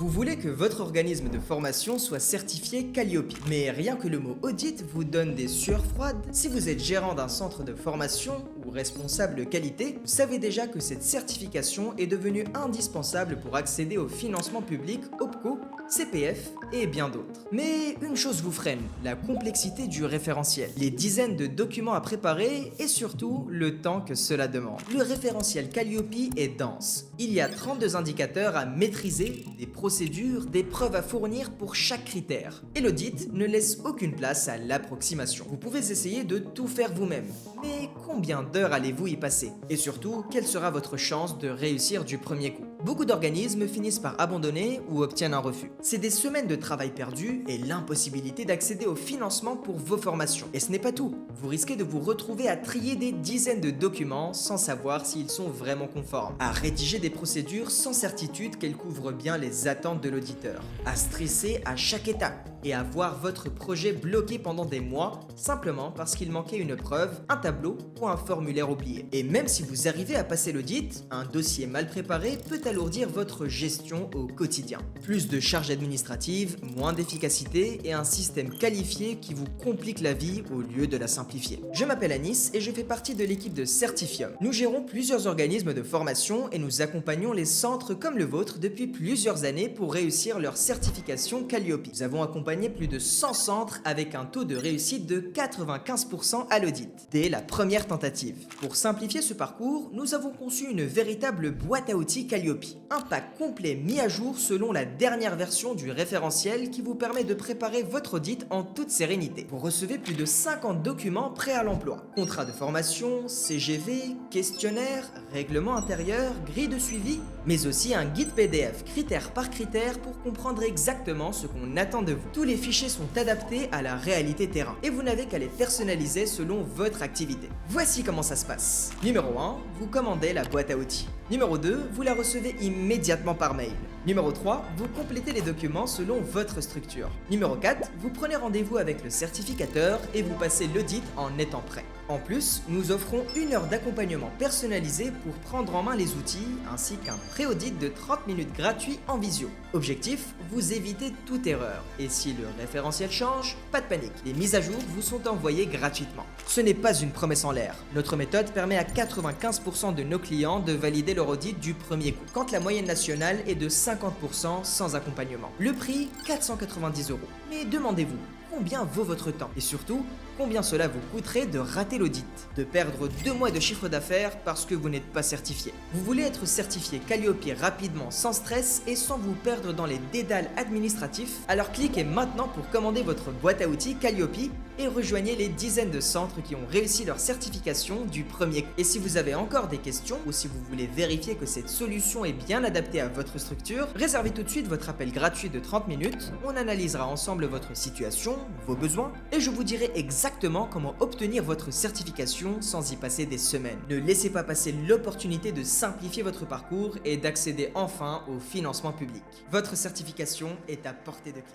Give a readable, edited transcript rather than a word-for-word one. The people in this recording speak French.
Vous voulez que votre organisme de formation soit certifié Calliope, mais rien que le mot audit vous donne des sueurs froides. Si vous êtes gérant d'un centre de formation ou responsable qualité, vous savez déjà que cette certification est devenue indispensable pour accéder au financement public OPCO, CPF et bien d'autres. Mais une chose vous freine, la complexité du référentiel, les dizaines de documents à préparer et surtout le temps que cela demande. Le référentiel Calliope est dense. Il y a 32 indicateurs à maîtriser, des procédures, des preuves à fournir pour chaque critère. Et l'audit ne laisse aucune place à l'approximation. Vous pouvez essayer de tout faire vous-même, mais combien d'heures allez-vous y passer? Et surtout, quelle sera votre chance de réussir du premier coup? Beaucoup d'organismes finissent par abandonner ou obtiennent un refus. C'est des semaines de travail perdu et l'impossibilité d'accéder au financement pour vos formations. Et ce n'est pas tout. Vous risquez de vous retrouver à trier des dizaines de documents sans savoir s'ils sont vraiment conformes, à rédiger des procédures sans certitude qu'elles couvrent bien les attentes de l'auditeur, à stresser à chaque étape et à voir votre projet bloqué pendant des mois simplement parce qu'il manquait une preuve, un tableau ou un formulaire oublié. Et même si vous arrivez à passer l'audit, un dossier mal préparé peut alourdir votre gestion au quotidien. Plus de charges administratives, moins d'efficacité et un système qualifié qui vous complique la vie au lieu de la simplifier. Je m'appelle Anis et je fais partie de l'équipe de Certifium. Nous gérons plusieurs organismes de formation et nous accompagnons les centres comme le vôtre depuis plusieurs années pour réussir leur certification Calliope. Nous avons accompagné plus de 100 centres avec un taux de réussite de 95% à l'audit, dès la première tentative. Pour simplifier ce parcours, nous avons conçu une véritable boîte à outils Calliope. Un pack complet mis à jour selon la dernière version du référentiel qui vous permet de préparer votre audit en toute sérénité. Vous recevez plus de 50 documents prêts à l'emploi. Contrat de formation, CGV, questionnaire, règlement intérieur, grille de suivi, mais aussi un guide PDF critère par critère pour comprendre exactement ce qu'on attend de vous. Tous les fichiers sont adaptés à la réalité terrain et vous n'avez qu'à les personnaliser selon votre activité. Voici comment ça se passe. Numéro 1, vous commandez la boîte à outils. Numéro 2, vous la recevez immédiatement par mail. Numéro 3, vous complétez les documents selon votre structure. Numéro 4, vous prenez rendez-vous avec le certificateur et vous passez l'audit en étant prêt. En plus, nous offrons 1 heure d'accompagnement personnalisé pour prendre en main les outils ainsi qu'un pré-audit de 30 minutes gratuit en visio. Objectif, vous évitez toute erreur. Et si le référentiel change, pas de panique, les mises à jour vous sont envoyées gratuitement. Ce n'est pas une promesse en l'air. Notre méthode permet à 95% de nos clients de valider leur audit du premier coup, quand la moyenne nationale est de 50% sans accompagnement. Le prix, 490 €. Mais demandez-vous, combien vaut votre temps? Et surtout, combien cela vous coûterait de rater l'audit? De perdre 2 mois de chiffre d'affaires parce que vous n'êtes pas certifié. Vous voulez être certifié Calliope rapidement, sans stress et sans vous perdre dans les dédales administratifs? Alors cliquez maintenant pour commander votre boîte à outils Calliope et rejoignez les dizaines de centres qui ont réussi leur certification du premier coup. Et si vous avez encore des questions ou si vous voulez vérifier que cette solution est bien adaptée à votre structure, réservez tout de suite votre appel gratuit de 30 minutes. On analysera ensemble votre situation, vos besoins et je vous dirai exactement comment obtenir votre certification sans y passer des semaines. Ne laissez pas passer l'opportunité de simplifier votre parcours et d'accéder enfin au financement public. Votre certification est à portée de clic.